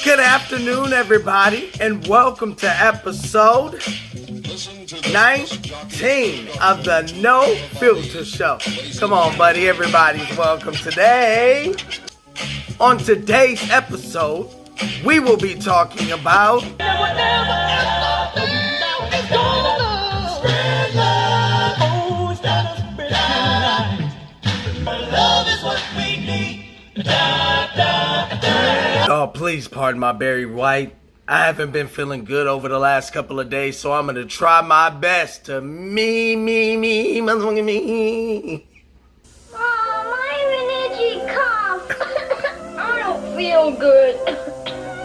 Good afternoon, everybody, and welcome to episode 19 of the No Filter Show. Come on, buddy, everybody's welcome today. On today's episode, we will be talking about oh, please pardon my Barry White. I haven't been feeling good over the last couple of days, so I'm going to try my best to me. Mom, I have an itchy cough. I don't feel good.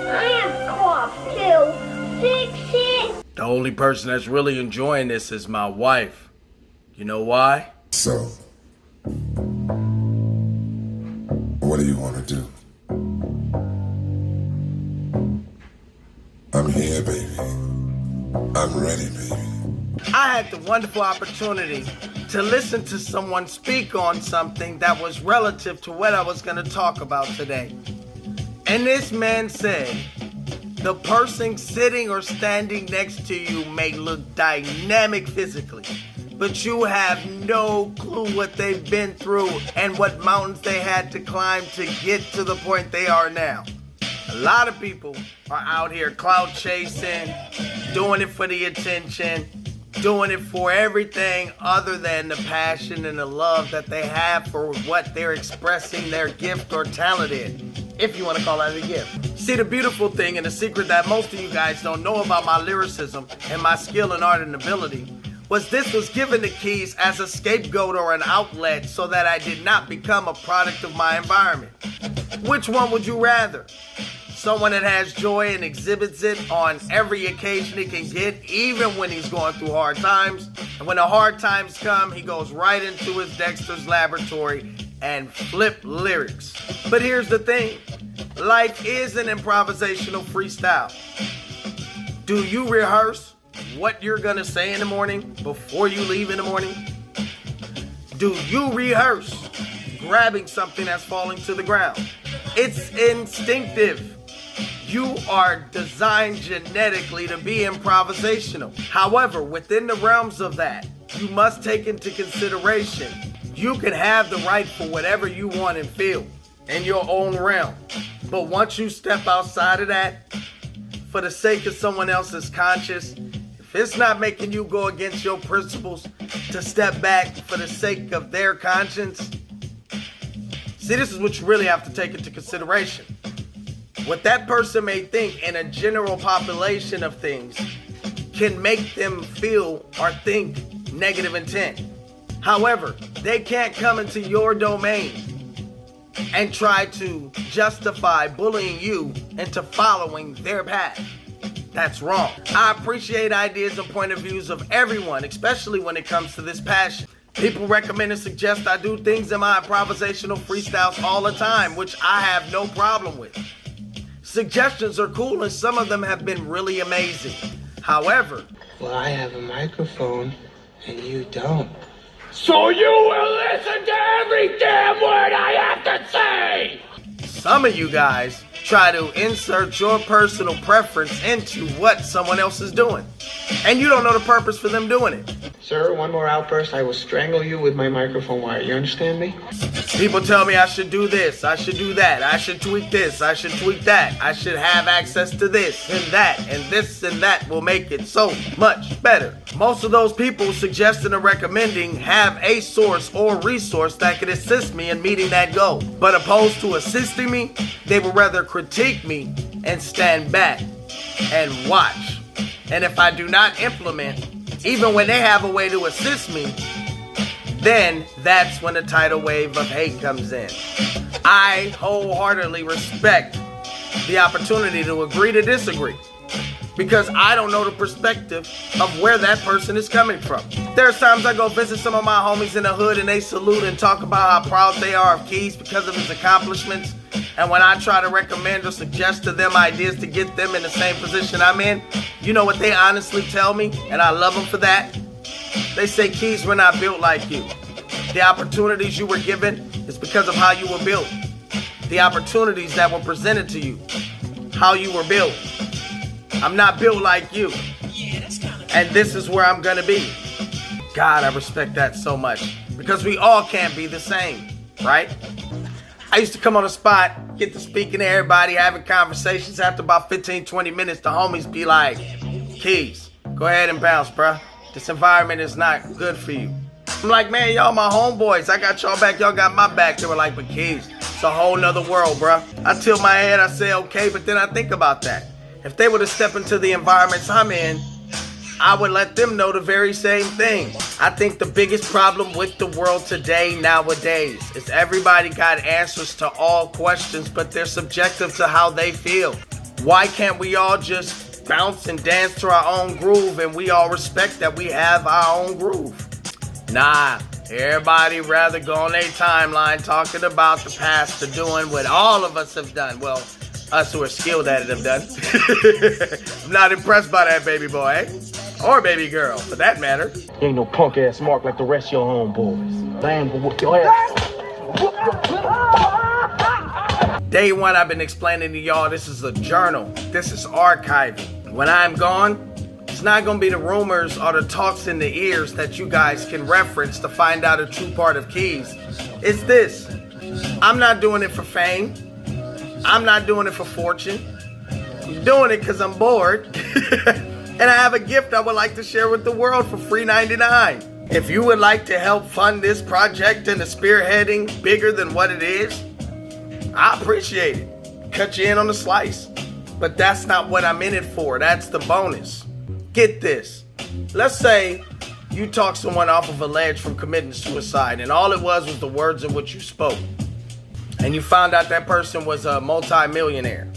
I have cough too. Fix it. The only person that's really enjoying this is my wife. You know why? So, what do you want to do? I'm here, baby. I'm ready, baby. I had the wonderful opportunity to listen to someone speak on something that was relative to what I was going to talk about today. And this man said, the person sitting or standing next to you may look dynamic physically, but you have no clue what they've been through and what mountains they had to climb to get to the point they are now. A lot of people are out here clout chasing, doing it for the attention, doing it for everything other than the passion and the love that they have for what they're expressing their gift or talent in, if you want to call that a gift. See, the beautiful thing and the secret that most of you guys don't know about my lyricism and my skill in art and ability was this was given to Keys as a scapegoat or an outlet so that I did not become a product of my environment. Which one would you rather? Someone that has joy and exhibits it on every occasion he can get, even when he's going through hard times. And when the hard times come, he goes right into his Dexter's laboratory and flip lyrics. But here's the thing. Life is an improvisational freestyle. Do you rehearse what you're gonna say in the morning before you leave in the morning? Do you rehearse grabbing something that's falling to the ground? It's instinctive. You are designed genetically to be improvisational. However, within the realms of that, you must take into consideration you can have the right for whatever you want and feel in your own realm. But once you step outside of that, for the sake of someone else's conscience, if it's not making you go against your principles to step back for the sake of their conscience, see, this is what you really have to take into consideration. What that person may think in a general population of things can make them feel or think negative intent. However, they can't come into your domain and try to justify bullying you into following their path. That's wrong. I appreciate ideas and point of views of everyone, especially when it comes to this passion. People recommend and suggest I do things in my improvisational freestyles all the time, which I have no problem with. Suggestions are cool and some of them have been really amazing. However, well, I have a microphone and you don't. So you will listen to every damn word I have to say! Some of you guys try to insert your personal preference into what someone else is doing, and you don't know the purpose for them doing it. Sir, one more outburst, I will strangle you with my microphone wire. You understand me? People tell me I should do this, I should do that, I should tweak this, I should tweak that, I should have access to this and this and that will make it so much better. Most of those people suggesting or recommending have a source or resource that can assist me in meeting that goal. But opposed to assisting me, they would rather critique me and stand back and watch. And if I do not implement, even when they have a way to assist me, then that's when the tidal wave of hate comes in. I wholeheartedly respect the opportunity to agree to disagree, because I don't know the perspective of where that person is coming from. There's times I go visit some of my homies in the hood and they salute and talk about how proud they are of Keys because of his accomplishments. And when I try to recommend or suggest to them ideas to get them in the same position I'm in, you know what they honestly tell me? And I love them for that. They say, Keys, we're not built like you. The opportunities you were given is because of how you were built. The opportunities that were presented to you. how you were built. I'm not built like you. And this is where I'm gonna be. God, I respect that so much. Because we all can't be the same, right? I used to come on the spot, get to speaking to everybody, having conversations. After about 15, 20 minutes, the homies be like, Keys, go ahead and bounce, bruh. This environment is not good for you. I'm like, man, y'all my homeboys. I got y'all back, y'all got my back. They were like, but Keys, it's a whole nother world, bruh. I tilt my head, I say, okay, but then I think about that. If they were to step into the environments I'm in, I would let them know the very same thing. I think the biggest problem with the world today, nowadays, is everybody got answers to all questions, but they're subjective to how they feel. Why can't we all just bounce and dance to our own groove and we all respect that we have our own groove? Nah, everybody rather go on their timeline talking about the past to doing what all of us have done. Well, us who are skilled at it have done. I'm not impressed by that, baby boy, eh? Or baby girl, for that matter. You ain't no punk ass Mark like the rest of your homeboys. Damn, will whoop your ass. Day one, I've been explaining to y'all this is a journal. This is archiving. When I'm gone, it's not gonna be the rumors or the talks in the ears that you guys can reference to find out a true part of Keys. It's this. I'm not doing it for fame. I'm not doing it for fortune. I'm doing it because I'm bored. And I have a gift I would like to share with the world for free 99. If you would like to help fund this project and the spearheading bigger than what it is, I appreciate it. Cut you in on the slice. But that's not what I'm in it for. That's the bonus. Get this. Let's say you talk someone off of a ledge from committing suicide, and all it was the words in which you spoke. And you found out that person was a multi-millionaire.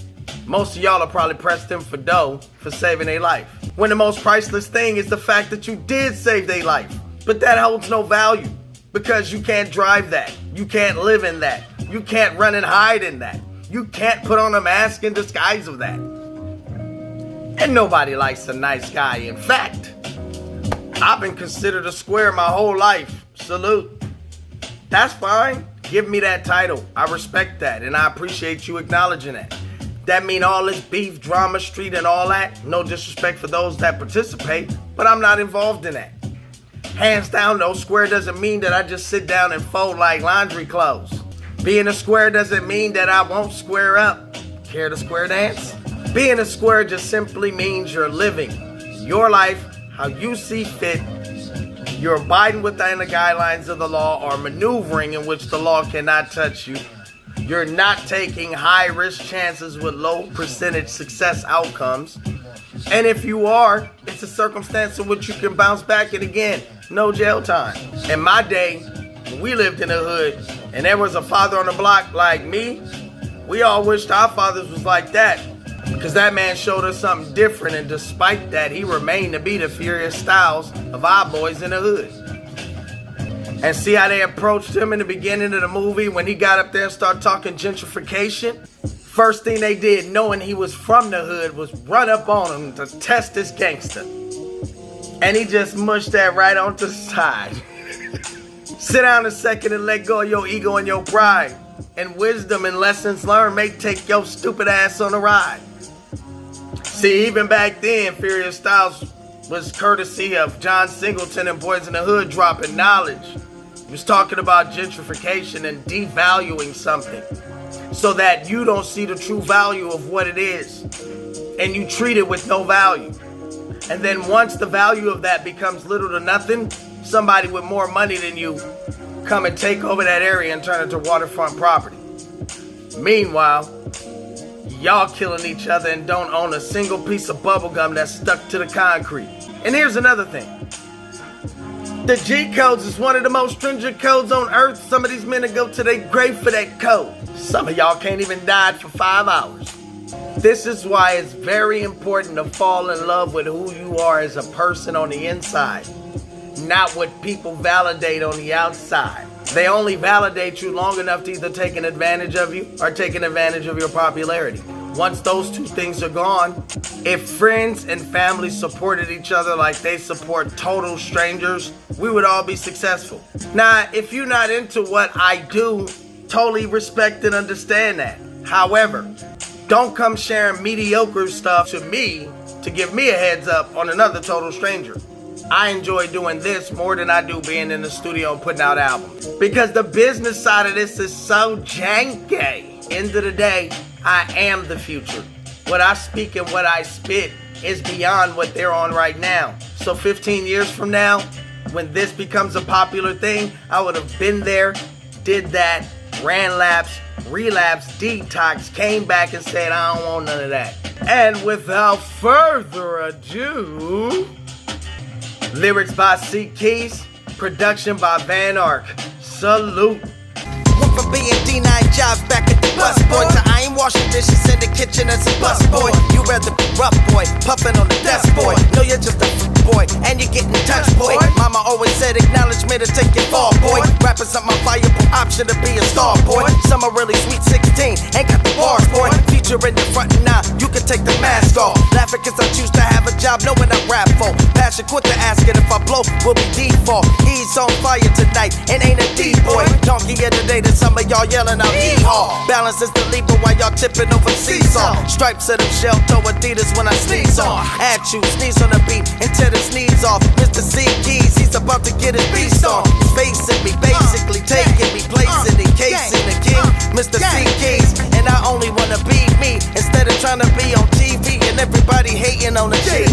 Most of y'all are probably pressed them for dough for saving their life. When the most priceless thing is the fact that you did save their life. But that holds no value because you can't drive that. You can't live in that. You can't run and hide in that. You can't put on a mask in disguise of that. And nobody likes a nice guy. In fact, I've been considered a square my whole life. Salute. That's fine. Give me that title. I respect that and I appreciate you acknowledging that. That mean all this beef, drama, street, and all that? No disrespect for those that participate, but I'm not involved in that. Hands down though, square doesn't mean that I just sit down and fold like laundry clothes. Being a square doesn't mean that I won't square up. Care to square dance? Being a square just simply means you're living your life how you see fit. You're abiding within the guidelines of the law or maneuvering in which the law cannot touch you. You're not taking high-risk chances with low percentage success outcomes. And if you are, it's a circumstance in which you can bounce back and again, no jail time. In my day, when we lived in the hood and there was a father on the block like me, we all wished our fathers was like that because that man showed us something different, and despite that, he remained to be the Furious Styles of our boys in the hood. And see how they approached him in the beginning of the movie when he got up there and started talking gentrification? First thing they did, knowing he was from the hood, was run up on him to test this gangster. And he just mushed that right onto the side. Sit down a second and let go of your ego and your pride. And wisdom and lessons learned may take your stupid ass on a ride. See, even back then, Furious Styles was courtesy of John Singleton and Boys in the Hood dropping knowledge. He was talking about gentrification and devaluing something so that you don't see the true value of what it is and you treat it with no value. And then once the value of that becomes little to nothing, somebody with more money than you come and take over that area and turn it to waterfront property. Meanwhile, y'all killing each other and don't own a single piece of bubblegum that's stuck to the concrete. And here's another thing. The G codes is one of the most stringent codes on earth. Some of these men will go to their grave for that code. Some of y'all can't even die for 5 hours. This is why it's very important to fall in love with who you are as a person on the inside, not what people validate on the outside. They only validate you long enough to either take an advantage of you or take an advantage of your popularity. Once those two things are gone, if friends and family supported each other like they support total strangers, we would all be successful. Now, if you're not into what I do, totally respect and understand that. However, Don't come sharing mediocre stuff to me to give me a heads up on another total stranger. I enjoy doing this more than I do being in the studio and putting out albums. Because the business side of this is so janky. End of the day, I am the future. What I speak and what I spit is beyond what they're on right now. So 15 years from now, when this becomes a popular thing, I would have been there, did that, ran laps, relapsed, detox, came back and said, I don't want none of that. And without further ado, lyrics by C Keys, production by Van Ark. Salute. Went from being D9 jobs back at the bus boy to I ain't washing dishes in the kitchen as a bus boy. You rather be rough boy, puffing on the desk boy. No, you're just a boy, and you're getting touched boy. Mama always said acknowledge me to take your fall boy. Rapping's not my viable option to be a star boy. Some are really sweet 16, ain't got the bars boy. Feature in the front and now, you can take the mask off. Laughing cause I choose to have a job knowing I rap for. Passion quit the asking if I blow will be default. He's on fire tonight and ain't a D-boy. Donkey of the day to some of y'all yelling out hee-haw. Balance is the Libra while y'all tipping over seesaw. Stripes of them shell toe Adidas when I sneeze on. At you, sneeze on the beat and tear the sneeze off. Mr. C Keys, he's about to get his beast on. He's facing me, basically taking me, placing the case in the king. Mr. C Keys, and I only wanna be me instead of trying to be on TV and everybody hating on the G.